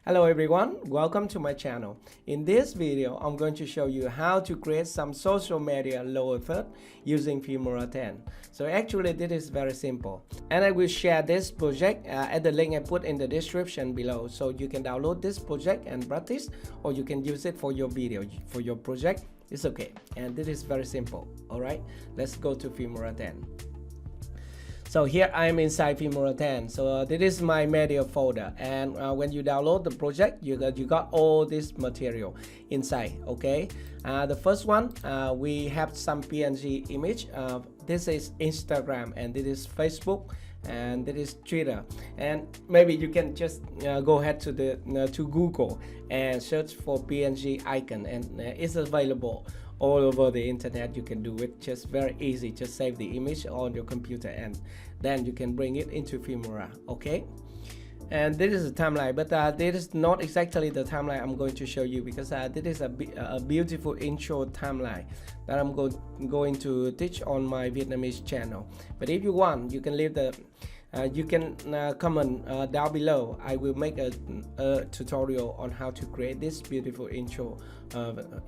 Hello everyone, welcome to my channel. In this video, I'm going to show you how to create some social media lower third using Filmora 10. So actually this is very simple. And I will share this project at the link I put in the description below. So you can download this project and practice, or you can use it for your video, for your project. It's okay. And this is very simple. Alright, let's go to Filmora 10. So here I am inside Filmora 10. So this is my media folder, and when you download the project, you got all this material inside. Okay, the first one, we have some PNG image. This is Instagram, and this is Facebook, and this is Twitter. And maybe you can just go ahead to the to Google and search for PNG icon, and it's available all over the internet. You can do it just very easy. Just save the image on your computer and then you can bring it into Filmora. Okay, and this is a timeline, but this is not exactly the timeline I'm going to show you, because this is a beautiful intro timeline that I'm going to teach on my Vietnamese channel. But if you want, you can leave the you can comment down below. I will make a tutorial on how to create this beautiful intro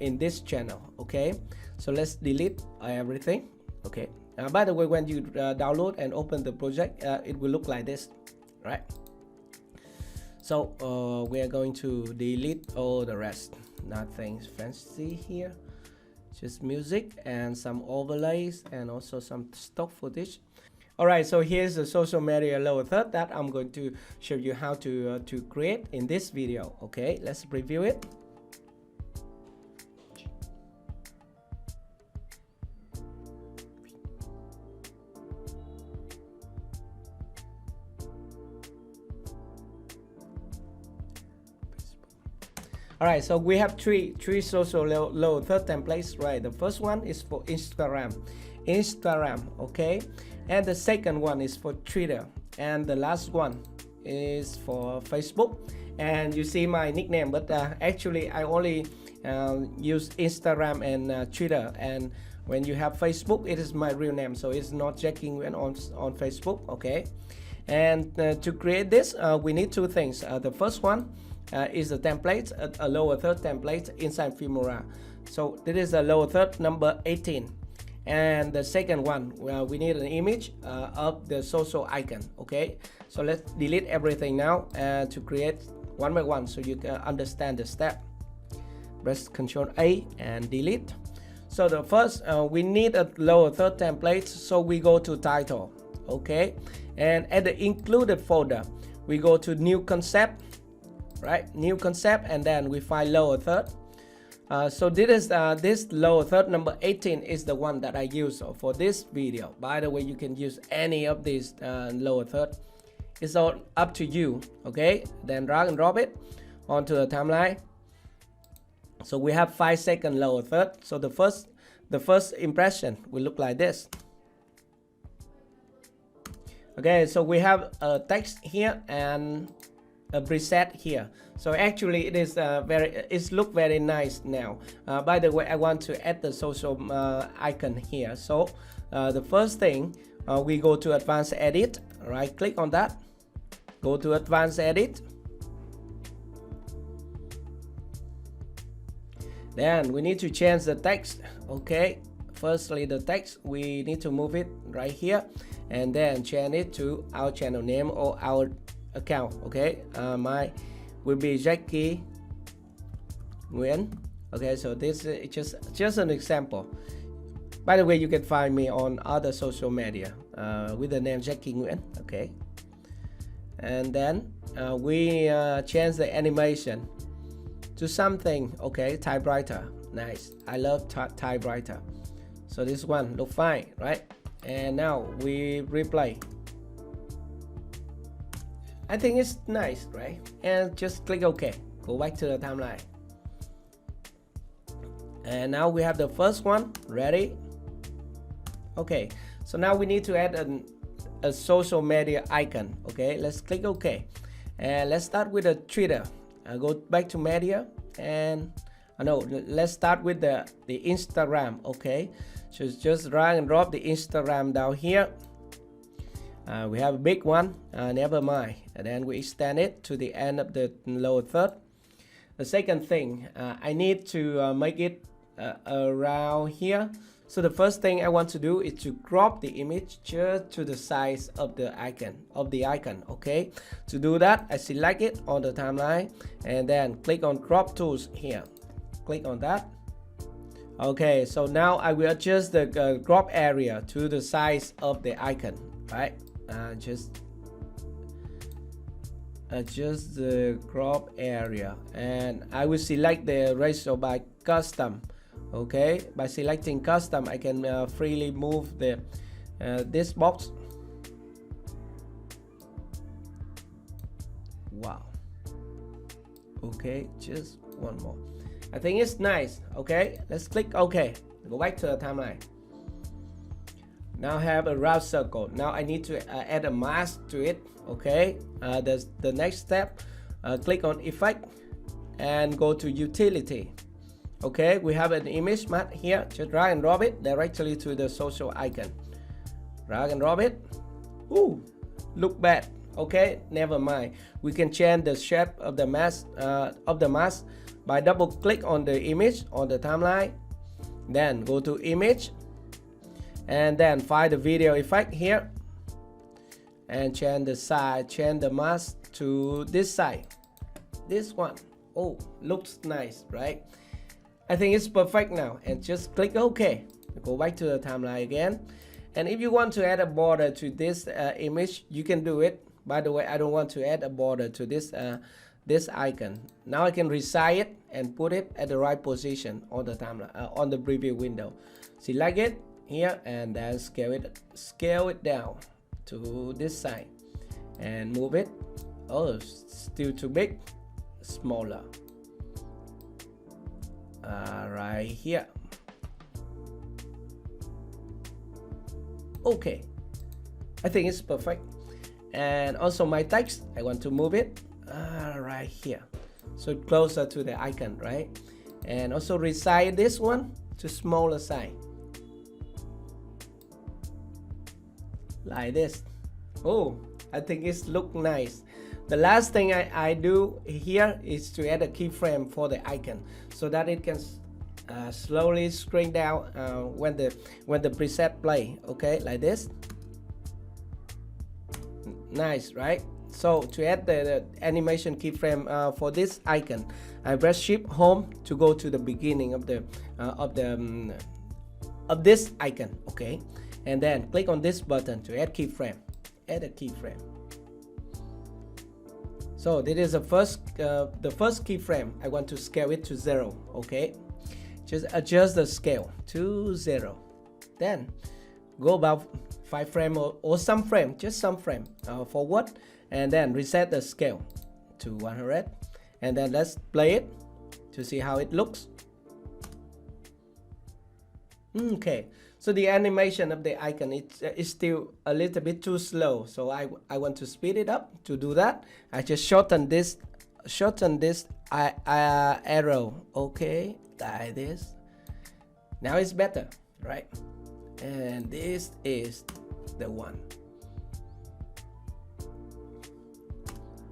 in this channel. Okay, so let's delete everything. Okay, by the way, when you download and open the project, it will look like this, right? So we are going to delete all the rest. Nothing fancy here, just music and some overlays and also some stock footage. Alright, so here's the social media lower third that I'm going to show you how to create in this video. Okay, let's preview it. Alright, so we have three social lower third templates, right? The first one is for Instagram, okay, and the second one is for Twitter, and the last one is for Facebook. And you see my nickname, but actually I only use Instagram and Twitter, and when you have Facebook, it is my real name, so it's not Jacky Nguyen on Facebook. Okay, and to create this, we need two things. The first one is a template, a lower third template inside Filmora. So this is a lower third number 18. And the second one, we need an image of the social icon. Okay, so let's delete everything now to create one by one so you can understand the step. Press Ctrl A and delete. So the first, we need a lower third template, so we go to title. Okay, and at the included folder, we go to new concept, right? New concept, and then we find lower third. So this is this lower third number 18 is the one that I use for this video. By the way, you can use any of these lower third. It's all up to you. Okay, then drag and drop it onto the timeline. So we have 5-second lower third. So the first impression will look like this. Okay, so we have a text here and a preset here. So actually it is it's look very nice now. By the way, I want to add the social icon here. So the first thing, we go to advanced edit, right click on that, go to advanced edit, then we need to change the text. Okay, firstly the text, we need to move it right here and then change it to our channel name or our account. Okay, my will be Jacky Nguyen. Okay, so this is just an example. By the way, you can find me on other social media with the name Jacky Nguyen. Okay, and then we change the animation to something. Okay, typewriter, nice. I love typewriter, so this one look fine, right? And now we replay. I think it's nice, right? And just click OK. Go back to the timeline. And now we have the first one ready. Okay, so now we need to add a social media icon. Okay, let's click OK. And let's start with a Twitter. Go back to media, and no, let's start with the Instagram. Okay, so just drag and drop the Instagram down here. We have a big one, never mind. And then we extend it to the end of the lower third. The second thing, I need to make it around here. So the first thing I want to do is to crop the image just to the size of the icon, okay? To do that, I select it on the timeline and then click on crop tools here. Click on that. Okay, so now I will adjust the crop area to the size of the icon, right? Just adjust the crop area, and I will select the ratio by custom. Okay, by selecting custom, I can freely move the this box. Wow. Okay, just one more. I think it's nice. Okay, let's click OK. Go back to the timeline. Now I have a round circle. Now I need to add a mask to it. Okay, the next step, click on Effect and go to Utility. Okay, we have an image mask here. Just drag and drop it directly to the social icon. Drag and drop it. Ooh, look bad. Okay, never mind. We can change the shape of the mask by double click on the image on the timeline. Then go to Image and then find the video effect here and change the side, change the mask to this side, this one. Oh, looks nice, right? I think it's perfect now, and just click OK. Go back to the timeline again, and if you want to add a border to this image, you can do it. By the way, I don't want to add a border to this this icon. Now I can resize it and put it at the right position on the timeline, on the preview window. Select it here and then scale it down to this side and move it. Oh, still too big. Smaller. Right here. Okay, I think it's perfect. And also my text, I want to move it right here, so closer to the icon, right? And also resize this one to smaller size, like this. Oh, I think it's look nice. The last thing I do here is to add a keyframe for the icon so that it can slowly screen down when the preset play. Okay, like this. Nice, right? So to add the animation keyframe for this icon, I press Shift Home to go to the beginning of this icon. Okay, and then click on this button to add keyframe. Add a keyframe. So this is the first keyframe. I want to scale it to 0. Okay, just adjust the scale to 0. Then go about 5 frames or some frame, just some frame forward, and then reset the scale to 100. And then let's play it to see how it looks. Okay, so the animation of the icon is still a little bit too slow, so I want to speed it up. To do that, I just shorten this arrow. Okay, like this. Now it's better, right? And this is the one.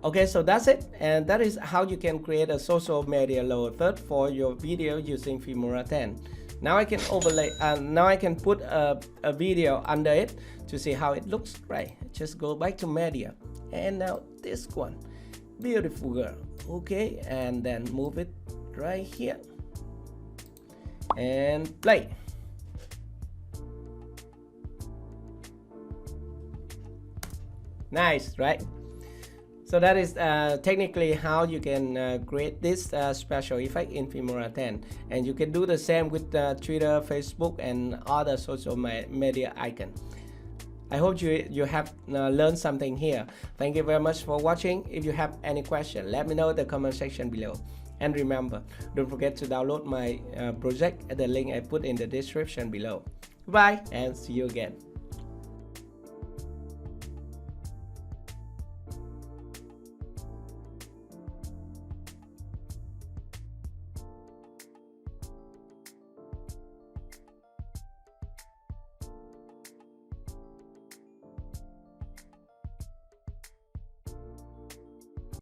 Okay, so that's it, and that is how you can create a social media lower third for your video using Filmora 10. Now I can overlay, now I can put a video under it to see how it looks, right? Just go back to media, and now this one, beautiful girl. Okay, and then move it right here and play. Nice, right? So that is technically how you can create this special effect in Filmora 10, and you can do the same with Twitter, Facebook, and other social media icon. I hope you have learned something here. Thank you very much for watching. If you have any question, let me know in the comment section below. And remember, don't forget to download my project at the link I put in the description below. Bye and see you again.